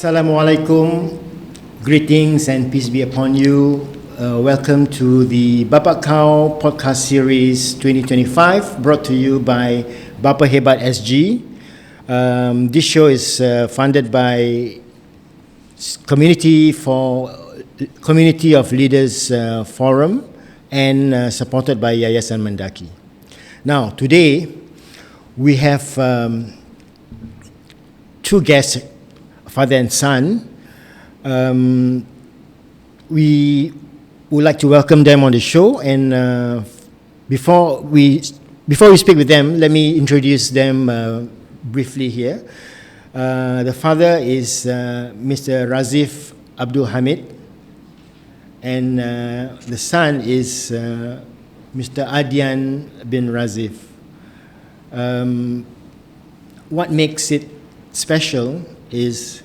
Assalamualaikum, greetings and peace be upon you. Welcome to the Bapahebat podcast series 2025, brought to you by Bapahebat SG. This show is funded by Community of Leaders Forum and supported by Yayasan Mendaki. Now, today we have two guests, father and son. We would like to welcome them on the show, and before we speak with them, let me introduce them briefly here. The father is Mr. Raziff Abdul Hamid, and the son is Mr. Adyan bin Raziff. What makes it special is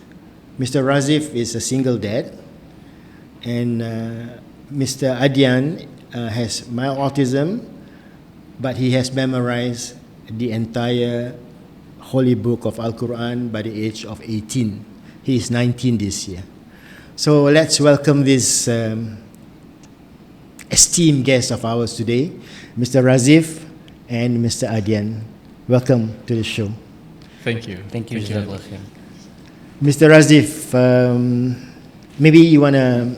Mr. Raziff is a single dad, and Mr. Adyan has mild autism, but he has memorized the entire Holy Book of Al-Quran by the age of 18. He is 19 this year. So let's welcome this esteemed guest of ours today, Mr. Raziff and Mr. Adyan. Welcome to the show. Thank you. Thank you. Mr. Raziff, maybe you want to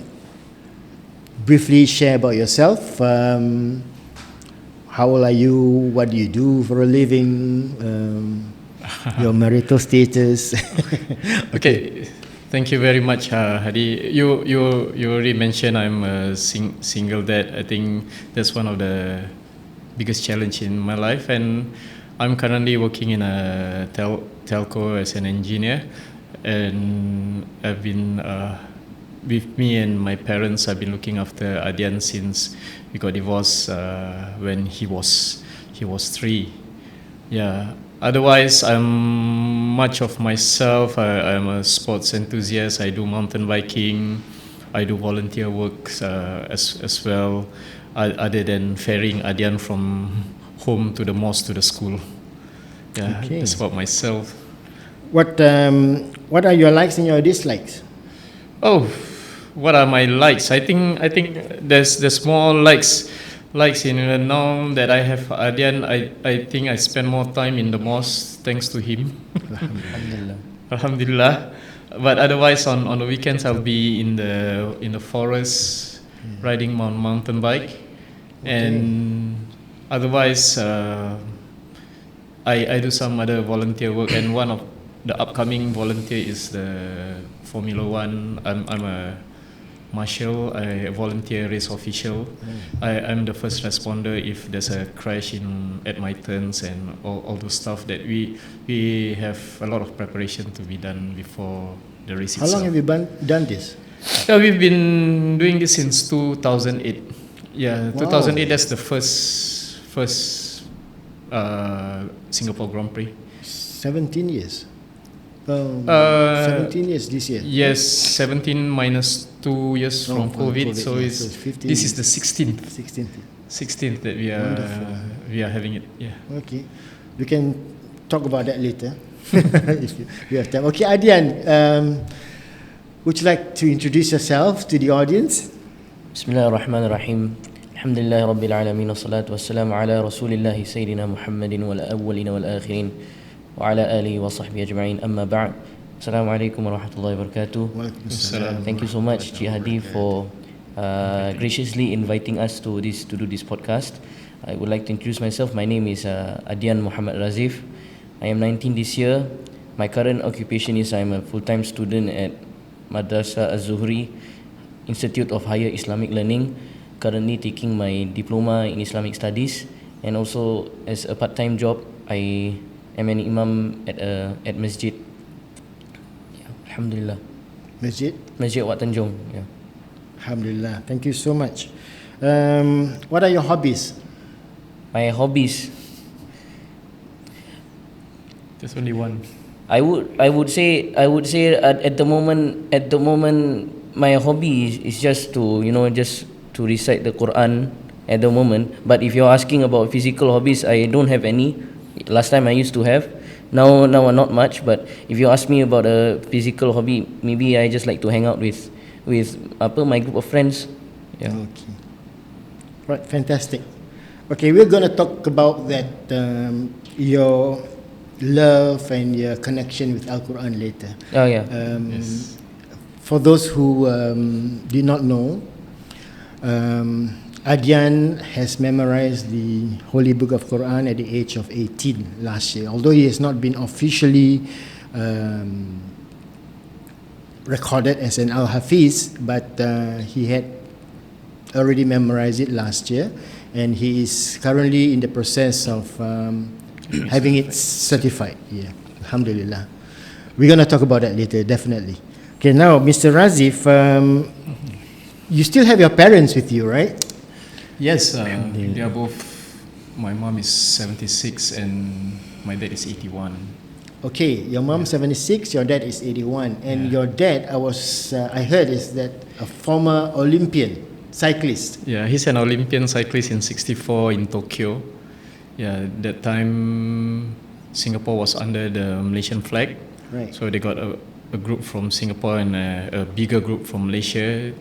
briefly share about yourself. How old are you? What do you do for a living? Your marital status. Okay. Thank you very much, Hadi. You already mentioned I'm a single dad. I think that's one of the biggest challenge in my life, and I'm currently working in a telco as an engineer. And I've been with me and my parents. I've been looking after Adyan since we got divorced when he was 3. Yeah. Otherwise, I'm much of myself. I'm a sports enthusiast. I do mountain biking. I do volunteer work as well, other than ferrying Adyan from home to the mosque to the school. Yeah, okay. That's about myself. What are your likes and your dislikes? Oh, what are my likes? I think there's more likes in the now that I have Adyan. I think I spend more time in the mosque thanks to him. Alhamdulillah. But otherwise on the weekends I'll be in the forest riding mountain bike. Okay. And otherwise I do some other volunteer work, and one of the upcoming volunteer is the Formula 1. I'm a marshal, a volunteer race official. I'm the first responder if there's a crash at my turns, and all those stuff that we have a lot of preparation to be done before the race itself. How long have you done this? We've been doing this since 2008. Yeah, wow. 2008, that's the first Singapore Grand Prix. 17 years. 17 years this year. Yes, 17 minus 2 years from COVID, so it's this is the 16th. 16th that we are having it. Yeah. Okay, we can talk about that later if you have time. Okay, Adyan, would you like to introduce yourself to the audience? Bismillahirrahmanirrahim. Alhamdulillah Rabbil Alamin, wassalatu wassalamu ala Rasulillahi Sayyidina Muhammadin wal awwalin wal akhirin wa ala alihi wa sahbihi ajma'in, amma ba'd. Assalamualaikum warahmatullahi wabarakatuh. Thank you so much, Cik Hadi, for graciously inviting us to do this podcast. I would like to introduce myself. My name is Adyan Muhammad Raziff. I am 19 this year. My current occupation is I'm a full-time student at Madrasah Az-Zuhri Institute of Higher Islamic Learning, currently taking my diploma in Islamic Studies, and also as a part-time job I am an imam at masjid. Alhamdulillah. Masjid Wat Tanjung. Yeah. Alhamdulillah. Thank you so much. What are your hobbies? My hobbies. There's only one. I would say at the moment my hobby is just to recite the Quran at the moment. But if you're asking about physical hobbies, I don't have any. Last time I used to have, Now not much, but if you ask me about a physical hobby, maybe I just like to hang out with my group of friends. Yeah. Okay. Right, fantastic. Okay, we're going to talk about that, your love and your connection with Al-Quran later. Oh yeah. Yes. For those who did not know, Adyan has memorized the Holy Book of Quran at the age of 18 last year. Although he has not been officially recorded as an Al-Hafiz, but he had already memorized it last year, and he is currently in the process of having it certified. Yeah, Alhamdulillah. We're going to talk about that later, definitely. Okay, now, Mr. Raziff, you still have your parents with you, right? Yes, they are both. My mom is 76 and my dad is 81. Okay, your mom 76, your dad is 81, and your dad, I heard, is that a former Olympian cyclist. Yeah, he's an Olympian cyclist in '64 in Tokyo. Yeah, that time Singapore was under the Malaysian flag. Right. So they got a group from Singapore and a bigger group from Malaysia.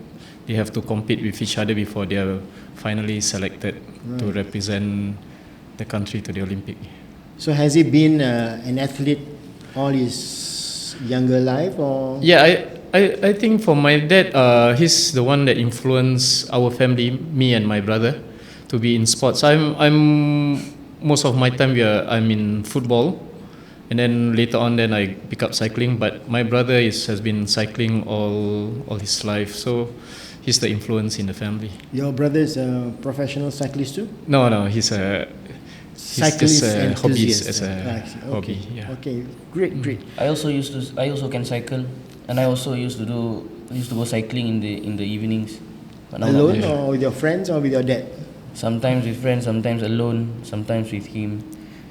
They have to compete with each other before they are finally selected to represent the country to the Olympic. So has he been an athlete all his younger life, or? Yeah, I think for my dad, he's the one that influenced our family, me and my brother, to be in sports. I'm most of my time I'm in football, and then later on then I pick up cycling. But my brother has been cycling all his life, so he's the influence in the family. Your brother is a professional cyclist too? No, he's Cyclist just a hobbyist, enthusiast. as a hobby. Yeah. Okay, great. I also can cycle, and I also used to go cycling in the evenings. But now not Alone much. or with your friends or with your dad? Sometimes with friends, sometimes alone, sometimes with him.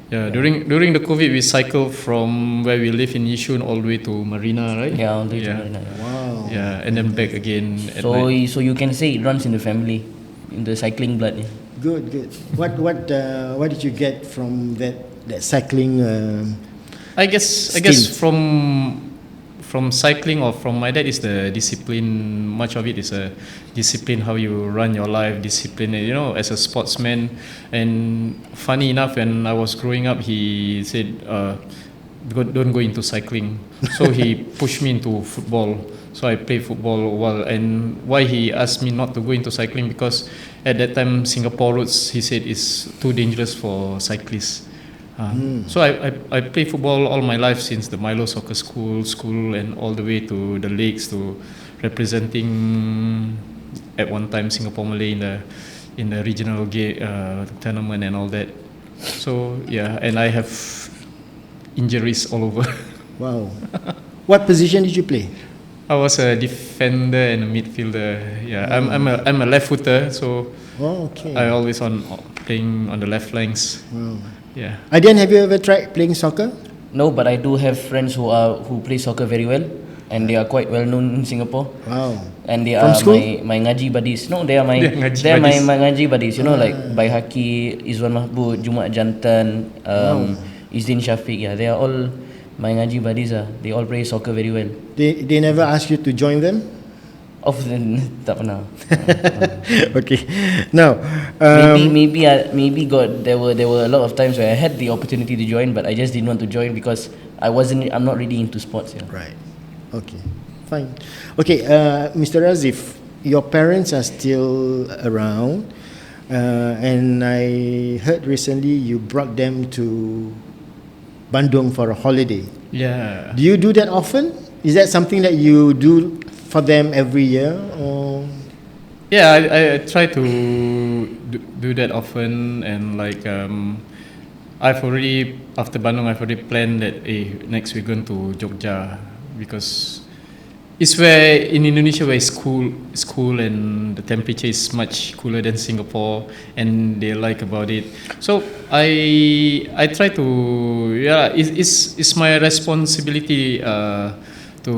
Yeah, during the COVID, we cycled from where we live in Yishun all the way to Marina, right? Yeah, all the way to Yeah. Marina. Wow. Yeah, and then back again at So night. so you can say it runs in the family, in the cycling blood. Yeah. Good. What did you get from that cycling? I guess from cycling or from my dad is the discipline. Much of it is a discipline, how you run your life, discipline, as a sportsman. And funny enough, when I was growing up, he said, don't go into cycling. So he pushed me into football. So I played football a while. And why he asked me not to go into cycling, because at that time Singapore roads, he said, is too dangerous for cyclists. So I played football all my life, since the Milo Soccer School, and all the way to the leagues, to representing at one time Singapore Malay in the regional tournament and all that. So yeah, and I have injuries all over. Wow. What position did you play? I was a defender and a midfielder. Yeah, I'm a left footer, so Okay. I always playing on the left flanks. Wow. Yeah. Adyan, have you ever tried playing soccer? No, but I do have friends who play soccer very well, and they are quite well known in Singapore. Wow. And they From are school? my ngaji buddies. No, they are my They're ngaji they are buddies. my ngaji buddies. You know, like Bai Haki, Izwan Mahbud, Jumat Jantan, Izdin Shafiq. Yeah, they are all my ngaji buddies. They all play soccer very well. They never ask you to join them? Often tak pernah. Okay. Now, Maybe there were a lot of times where I had the opportunity to join, but I just didn't want to join because I'm not really into sports. Yeah. right. Okay. Fine. Okay, Mr. Raziff, your parents are still around, and I heard recently you brought them to Bandung for a holiday. Yeah. Do you do that often? Is that something that you do for them every year, or? Yeah, I try to do that often, and like after Bandung I've already planned that next we're going to Jogja, because it's where in Indonesia where it's cool and the temperature is much cooler than Singapore, and they like about it. So I try to it's my responsibility to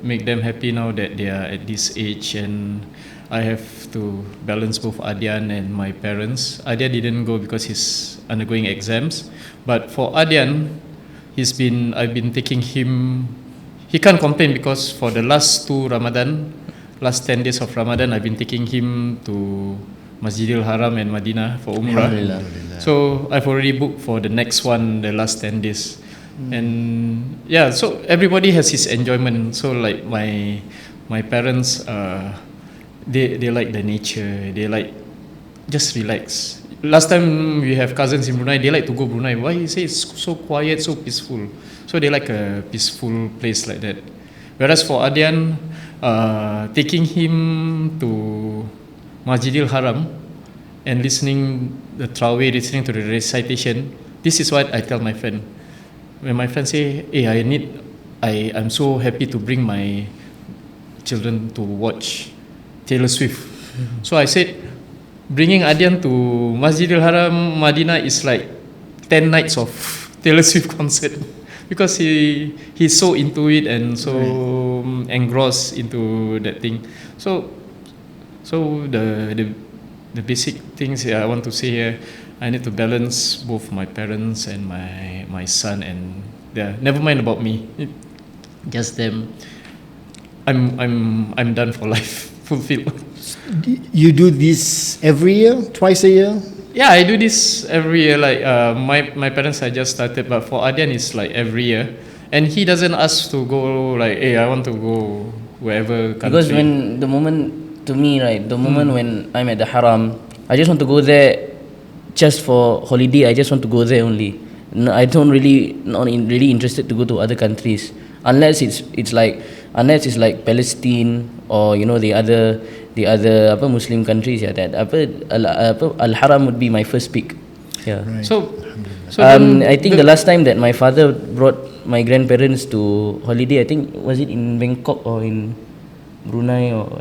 make them happy now that they are at this age, and I have to balance both Adyan and my parents. Adyan didn't go because he's undergoing exams, but for Adyan, I've been taking him. He can't complain because for the last 10 days of Ramadan, I've been taking him to Masjidil Haram and Madinah for Umrah. So I've already booked for the next one, the last 10 days. And yeah, so everybody has his enjoyment. So like my parents, they like the nature. They like just relax. Last time we have cousins in Brunei, they like to go Brunei. Why? You say it's so quiet, so peaceful. So they like a peaceful place like that. Whereas for Adyan, taking him to Masjidil Haram and listening the Traweh, listening to the recitation, this is what I tell my friend. When my friend say, "Hey, I'm so happy to bring my children to watch Taylor Swift." So I said, bringing Adyan to Masjidil Haram, Madinah is like 10 nights of Taylor Swift concert because he's so into it and so engrossed into that thing. So the basic things I want to say here, I need to balance both my parents and my son, and never mind about me, just them. I'm done for life, fulfilled. You do this every year, twice a year? Yeah, I do this every year. Like my parents, I just started, but for Adyan it's like every year, and he doesn't ask to go like, "Hey, I want to go wherever country." Because when the moment when I'm at the Haram, I just want to go there just for holiday. I just want to go there only. No, I don't really really interested to go to other countries unless it's like Palestine or the other Muslim countries, that Al Haram would be my first pick. Yeah. Right. So I think the last time that my father brought my grandparents to holiday, I think was it in Bangkok or in Brunei or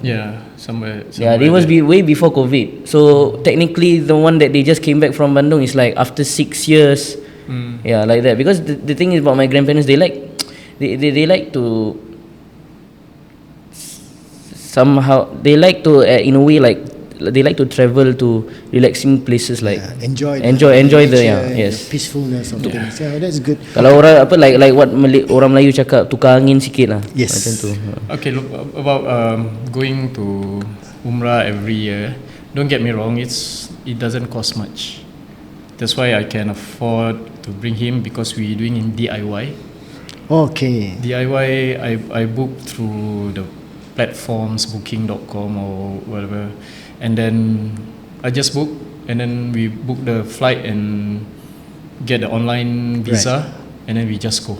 somewhere it was way before COVID. So technically the one that they just came back from Bandung is like after 6 years. Yeah, like that. Because the thing is about my grandparents, they like to somehow, they like to in a way, like they like to travel to relaxing places, like enjoy the yes, peacefulness of things. Yeah, that's good. Kalau orang like what orang Melayu cakap, tukar angin sikit lah. Yes. Macam tu. Okay, look about going to Umrah every year. Don't get me wrong, it doesn't cost much. That's why I can afford to bring him, because we're doing in DIY. Okay. DIY, I book through the platforms, booking.com or whatever, and then I just book, and then we book the flight and get the online visa, and then we just go.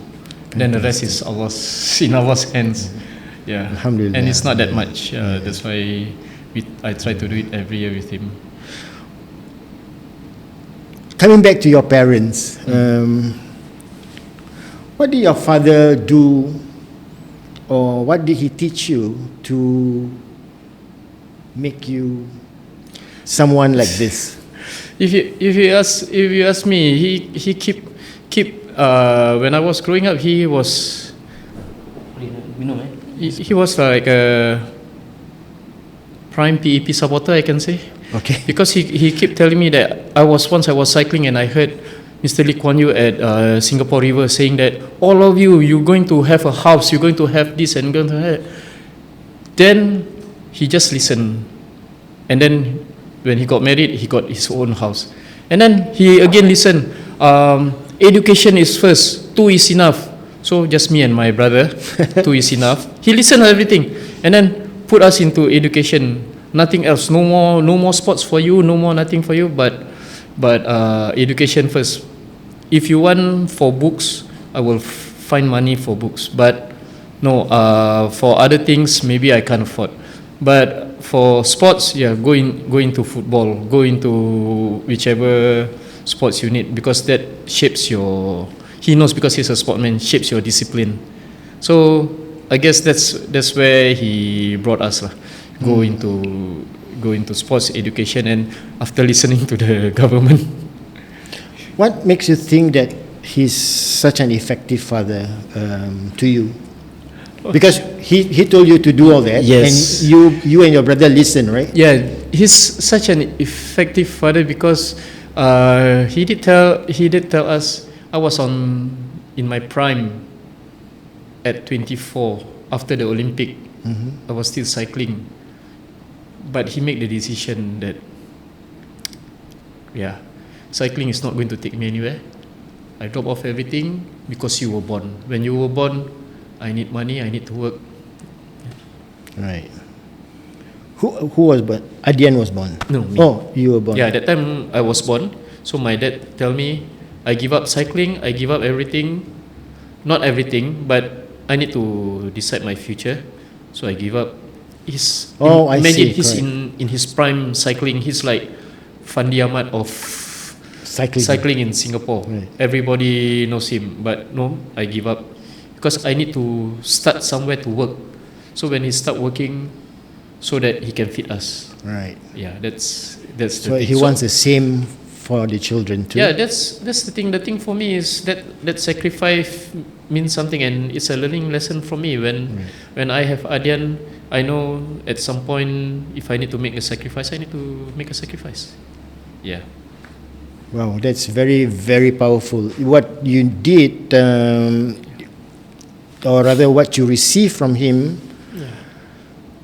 Then the rest is in Allah's hands. Yeah, Alhamdulillah. and it's not that much. That's why I try to do it every year with him. Coming back to your parents, what did your father do, or what did he teach you to make you someone like this? If you ask me, he keep when I was growing up, he was like a prime PEP supporter, I can say. Okay. Because he kept telling me that I was cycling and I heard Mr. Lee Kuan Yew at Singapore River saying that all of you're going to have a house, you're going to have this and going to have. Then he just listened, and then when he got married, he got his own house, and then he again listened. Education is first. 2 is enough. So just me and my brother, 2 is enough. He listened to everything, and then put us into education. Nothing else. No more sports for you. No more nothing for you. But education first. If you want for books, I will find money for books. But no, for other things maybe I can't afford. But for sports, go into football. Go into whichever sports you need, because that shapes your. He knows, because he's a sportsman, shapes your discipline. So I guess that's where he brought us lah. Go into sports education, and after listening to the government. What makes you think that he's such an effective father to you? Because he told you to do all that, yes, and you and your brother listen, right? Yeah, he's such an effective father because he did tell us. I was on in my prime at 24 after the Olympic, I was still cycling. But he made the decision that, cycling is not going to take me anywhere. I drop off everything because you were born. When you were born, I need money, I need to work. Right. Who was born? Adyan was born. No, me. Oh, you were born. Yeah, that time I was born. So my dad tell me, I give up cycling, I give up everything. Not everything, but I need to decide my future. So I give up. Imagine he's in his prime cycling. He's like Fandi Ahmad of cycling in Singapore. Right. Everybody knows him, but no, I give up because I need to start somewhere to work. So when he start working, so that he can feed us. Right. Yeah, that's the So thing. he wants the same for the children too. Yeah, that's the thing. The thing for me is that sacrifice means something, and it's a learning lesson for me. When I have Adyan, I know at some point if I need to make a sacrifice, I need to make a sacrifice. Yeah. Wow, that's very, very powerful. What you did, or rather what you received from him,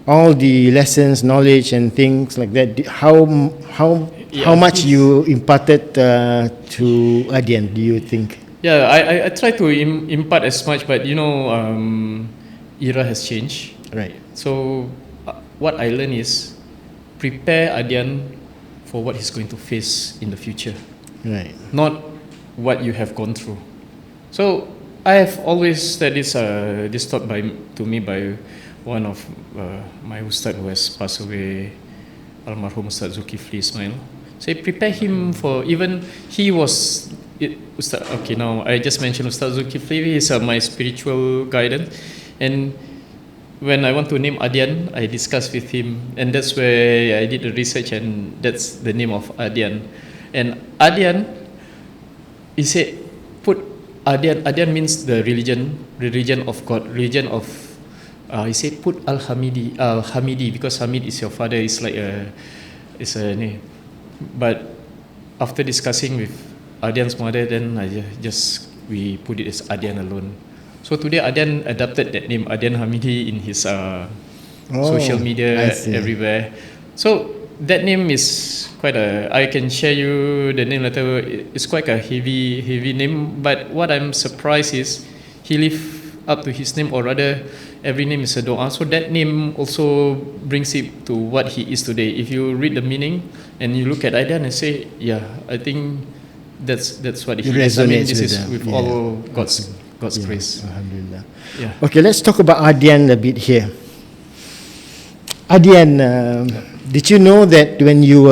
all the lessons, knowledge and things like that, how much you imparted to Adyan, do you think? Yeah, I try to impart as much, but era has changed. Right. So what I learned is prepare Adyan for what he's going to face in the future. Right. Not what you have gone through. So I have always said this taught to me by one of my ustad who has passed away, Almarhum Ustad Zulkifli Ismail. Say prepare him for even he was Ustad. Okay, now I just mentioned Ustad Zulkifli. He's my spiritual guidance, and when I want to name Adyan, I discuss with him, and that's where I did the research, and that's the name of Adyan. And Adyan, he said, put Adyan. Adyan means the religion of God, religion of. He said, put Hamidi, because Hamid is your father. It's like it's a name. But after discussing with Adyan's mother, then we put it as Adyan alone. So today Adyan adopted that name, Adyan Hamidi, in his social media everywhere. So that name is quite I can share you the name later. It's quite a heavy name. But what I'm surprised is he lived up to his name, or rather, every name is a doa. So that name also brings it to what he is today. If you read the meaning and you look at Adyan and say, yeah, I think that's what he is. I mean, this is with all God's grace. Alhamdulillah. Yeah. Okay, let's talk about Adyan a bit here. Adyan, did you know that when you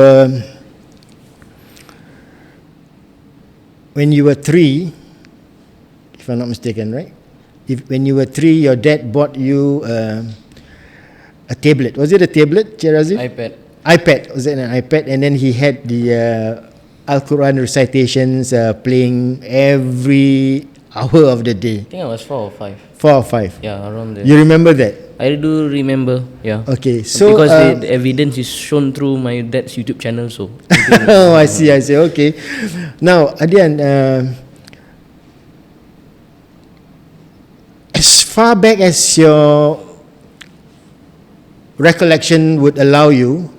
were 3, if I'm not mistaken, right? When you were 3, your dad bought you a tablet. Was it a tablet, Raziff? iPad. Was it an iPad? And then he had the Al-Quran recitations playing every hour of the day. I think I was 4 or 5. 4 or 5? Yeah, around there. You remember that? I do remember, yeah. Okay, so because the evidence is shown through my dad's YouTube channel, so. Oh, I see. Okay. Now, Adyan, as far back as your recollection would allow you,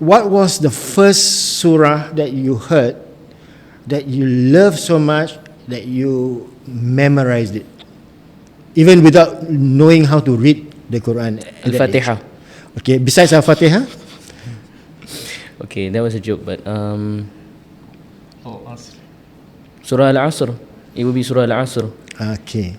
what was the first surah that you heard that you loved so much that you memorized it, even without knowing how to read the Quran? Al-Fatihah. Okay, besides Al-Fatihah? Okay, that was a joke, but Asr. Surah Al-Asr. It would be Surah Al-Asr. Okay.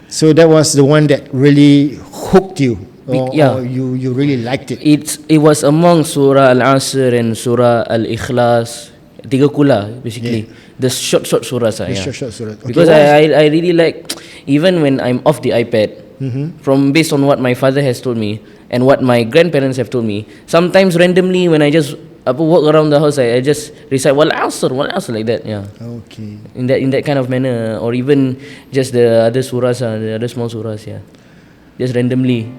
So that was the one that really hooked you, or you really liked it. It was among Surah Al-Asr and Surah Al-Ikhlas. 3 kula basically. The short surahs. Short surah. Okay, because I really like, even when I'm off the iPad, from based on what my father has told me and what my grandparents have told me, sometimes randomly when I just walk around the house, I just recite wal asr like that. Yeah. Okay. In that kind of manner, or even just the other surahs, the other small surahs. Yeah. Just randomly.